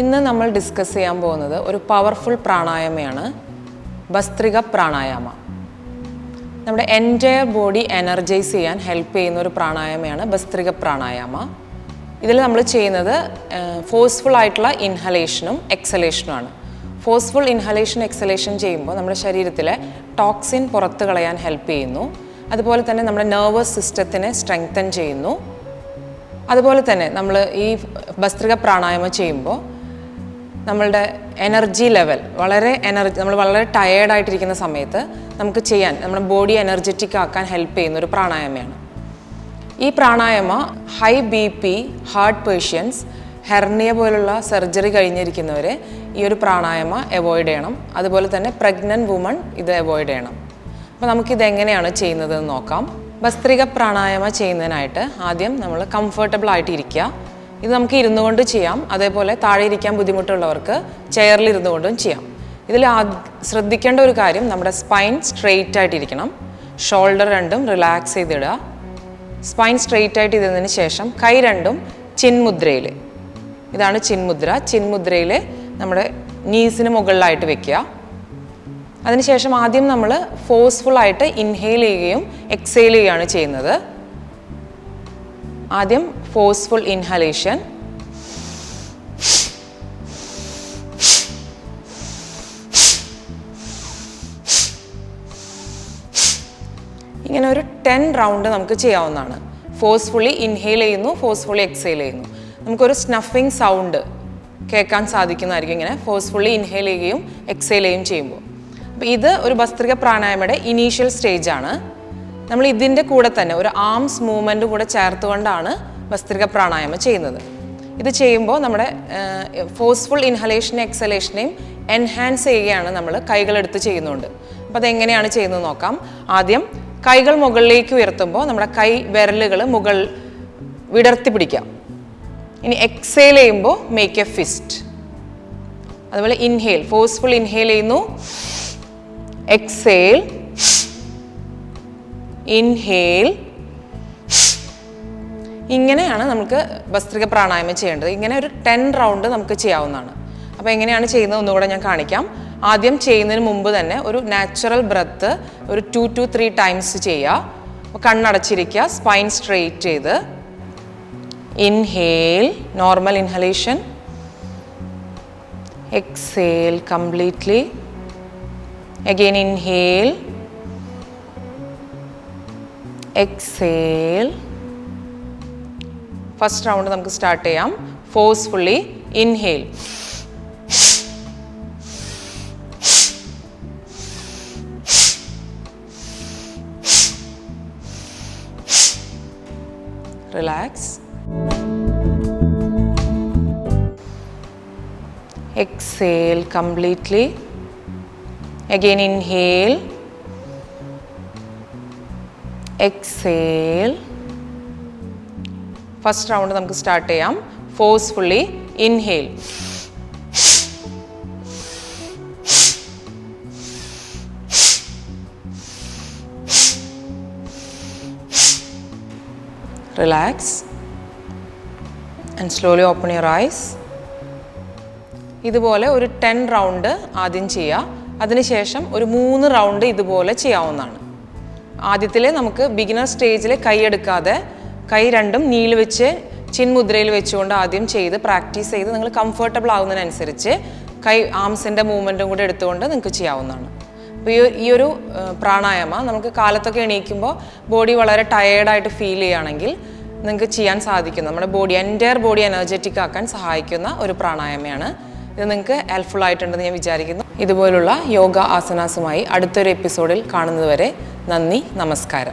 ഇന്ന് നമ്മൾ ഡിസ്കസ് ചെയ്യാൻ പോകുന്നത് ഒരു പവർഫുൾ പ്രാണായാമയാണ് ഭസ്ത്രിക പ്രാണായാമ. നമ്മുടെ എൻറ്റയർ ബോഡി എനർജൈസ് ചെയ്യാൻ ഹെൽപ്പ് ചെയ്യുന്ന ഒരു പ്രാണായാമയാണ് ഭസ്ത്രിക പ്രാണായാമ. ഇതിൽ നമ്മൾ ചെയ്യുന്നത് ഫോഴ്സ്ഫുൾ ആയിട്ടുള്ള ഇൻഹലേഷനും എക്സലേഷനുമാണ്. ഫോഴ്സ്ഫുൾ ഇൻഹലേഷൻ എക്സലേഷൻ ചെയ്യുമ്പോൾ നമ്മുടെ ശരീരത്തിലെ ടോക്സിൻ പുറത്ത് കളയാൻ ഹെൽപ്പ് ചെയ്യുന്നു. അതുപോലെ തന്നെ നമ്മുടെ നെർവസ് സിസ്റ്റത്തിനെ സ്ട്രെങ്തൻ ചെയ്യുന്നു. അതുപോലെ തന്നെ നമ്മൾ ഈ ഭസ്ത്രിക പ്രാണായാമം ചെയ്യുമ്പോൾ നമ്മളുടെ എനർജി ലെവൽ നമ്മൾ വളരെ ടയേർഡായിട്ടിരിക്കുന്ന സമയത്ത് നമുക്ക് ചെയ്യാൻ നമ്മുടെ ബോഡി എനർജറ്റിക് ആക്കാൻ ഹെൽപ്പ് ചെയ്യുന്ന ഒരു പ്രാണായാമമാണ്. ഈ pranayama high BP, heart patients, hernia പോലുള്ള സർജറി കഴിഞ്ഞിരിക്കുന്നവർ ഈ ഒരു പ്രാണായാമ അവോയ്ഡ് ചെയ്യണം. അതുപോലെ തന്നെ പ്രഗ്നൻറ്റ് വുമൺ ഇത് അവോയ്ഡ് ചെയ്യണം. അപ്പോൾ നമുക്കിതെങ്ങനെയാണ് ചെയ്യുന്നതെന്ന് നോക്കാം. ഭസ്ത്രിക പ്രാണായാമ ചെയ്യുന്നതിനായിട്ട് ആദ്യം നമ്മൾ കംഫർട്ടബിൾ ആയിട്ട് ഇരിക്കുക. ഇത് നമുക്ക് ഇരുന്നു കൊണ്ട് ചെയ്യാം. അതേപോലെ താഴെ ഇരിക്കാൻ ബുദ്ധിമുട്ടുള്ളവർക്ക് ചെയറിൽ ഇരുന്നു കൊണ്ടും ചെയ്യാം. ഇതിൽ ശ്രദ്ധിക്കേണ്ട ഒരു കാര്യം, നമ്മുടെ സ്പൈൻ സ്ട്രെയിറ്റ് ആയിട്ടിരിക്കണം. ഷോൾഡർ രണ്ടും റിലാക്സ് ചെയ്തിടുക. സ്പൈൻ സ്ട്രെയിറ്റ് ആയിട്ട് ഇരുന്നതിന് ശേഷം കൈ രണ്ടും ചിൻമുദ്രയിൽ, ഇതാണ് ചിൻമുദ്ര. ചിൻമുദ്രയിൽ നമ്മുടെ നീസിന് മുകളിലായിട്ട് വെക്കുക. അതിനുശേഷം ആദ്യം നമ്മൾ ഫോഴ്സ്ഫുള്ളായിട്ട് ഇൻഹെയിൽ ചെയ്യുകയും എക്സെയിൽ ചെയ്യുകയാണ് ചെയ്യുന്നത്. ആദ്യം ഫോഴ്സ്ഫുൾ ഇൻഹലേഷൻ. ഇങ്ങനെ ഒരു 10 റൗണ്ട് നമുക്ക് ചെയ്യാവുന്നതാണ്. ഫോഴ്സ്ഫുള്ളി ഇൻഹെയിൽ ചെയ്യുന്നു, ഫോഴ്സ്ഫുള്ളി എക്സെയിൽ ചെയ്യുന്നു. നമുക്കൊരു സ്നഫിങ് സൗണ്ട് കേൾക്കാൻ സാധിക്കുന്നതായിരിക്കും ഇങ്ങനെ ഫോഴ്സ്ഫുള്ളി ഇൻഹെയിൽ ചെയ്യുകയും എക്സെയിൽ ചെയ്യുകയും ചെയ്യുമ്പോൾ. അപ്പോൾ ഇത് ഒരു ഭസ്ത്രിക പ്രാണായാമയുടെ ഇനീഷ്യൽ സ്റ്റേജാണ്. നമ്മൾ ഇതിൻ്റെ കൂടെ തന്നെ ഒരു ആംസ് മൂവ്മെൻറ്റ് കൂടെ ചേർത്തുകൊണ്ടാണ് ഭസ്ത്രിക പ്രാണായാമം ചെയ്യുന്നത്. ഇത് ചെയ്യുമ്പോൾ നമ്മുടെ ഫോഴ്സ്ഫുൾ ഇൻഹലേഷനെയും എക്സലേഷനെയും എൻഹാൻസ് ചെയ്യുകയാണ് നമ്മൾ കൈകളെടുത്ത് ചെയ്യുന്നുണ്ട്. അപ്പോൾ അതെങ്ങനെയാണ് ചെയ്യുന്നത് നോക്കാം. ആദ്യം കൈകൾ മുകളിലേക്ക് ഉയർത്തുമ്പോൾ നമ്മുടെ കൈ വിരലുകൾ വിടർത്തി പിടിക്കാം. ഇനി എക്സെയിൽ ചെയ്യുമ്പോൾ മേക്ക് എ ഫിസ്റ്റ്. അതുപോലെ ഇൻഹെയിൽ, ഫോഴ്സ്ഫുൾ ഇൻഹെയിൽ ചെയ്യുന്നു, എക്സെയിൽ, ഇൻഹെയിൽ. ഇങ്ങനെയാണ് നമുക്ക് ഭസ്ത്രിക പ്രാണായാമം ചെയ്യേണ്ടത്. ഇങ്ങനെ ഒരു 10 റൗണ്ട് നമുക്ക് ചെയ്യാവുന്നതാണ്. അപ്പോൾ എങ്ങനെയാണ് ചെയ്യുന്നത് ഒന്നുകൂടെ ഞാൻ കാണിക്കാം. ആദ്യം ചെയ്യുന്നതിന് മുമ്പ് തന്നെ ഒരു നാച്ചുറൽ ബ്രത്ത് ഒരു 2 to 3 ടൈംസ് ചെയ്യുക. അപ്പോൾ കണ്ണടച്ചിരിക്കുക, സ്പൈൻ സ്ട്രെയിറ്റ് ചെയ്ത്. Inhale, normal inhalation. Exhale completely. Again inhale, exhale. First round നമുക്ക് സ്റ്റാർട്ട് ചെയ്യാം. Forcefully inhale. Relax. Exhale completely. Again inhale. Exhale. First round നമുക്ക് സ്റ്റാർട്ട് ചെയ്യാം. Forcefully inhale. Relax and slowly open your eyes. ഇതുപോലെ ഒരു 10 round ആദ്യം ചെയ്യുക. അതിനുശേഷം ഒരു 3 റൗണ്ട് ഇതുപോലെ ചെയ്യാവുന്നതാണ്. ആദ്യത്തിലെ നമുക്ക് ബിഗിനർ സ്റ്റേജിൽ കൈ എടുക്കാതെ കൈ രണ്ടും നീല് വെച്ച് ചിൻമുദ്രയിൽ വെച്ചുകൊണ്ട് ആദ്യം ചെയ്ത് പ്രാക്ടീസ് ചെയ്ത് നിങ്ങൾ കംഫർട്ടബിൾ ആവുന്നതിനനുസരിച്ച് കൈ ആംസിൻ്റെ മൂവ്മെൻറ്റും കൂടെ എടുത്തുകൊണ്ട് നിങ്ങൾക്ക് ചെയ്യാവുന്നതാണ്. അപ്പോൾ ഈ ഒരു പ്രാണായാമ നമുക്ക് കാലത്തൊക്കെ എണീക്കുമ്പോൾ ബോഡി വളരെ ടയേർഡായിട്ട് ഫീൽ ചെയ്യുകയാണെങ്കിൽ നിങ്ങൾക്ക് ചെയ്യാൻ സാധിക്കും. നമ്മുടെ എൻറ്റയർ ബോഡി എനർജറ്റിക് ആക്കാൻ സഹായിക്കുന്ന ഒരു പ്രാണായാമയാണ്. ഇത് നിങ്ങൾക്ക് ഹെൽപ്ഫുൾ ആയിട്ടുണ്ടെന്ന് ഞാൻ വിചാരിക്കുന്നു. ഇതുപോലുള്ള യോഗ ആസനാസുമായി അടുത്തൊരു എപ്പിസോഡിൽ കാണുന്നതുവരെ നന്ദി, നമസ്കാരം.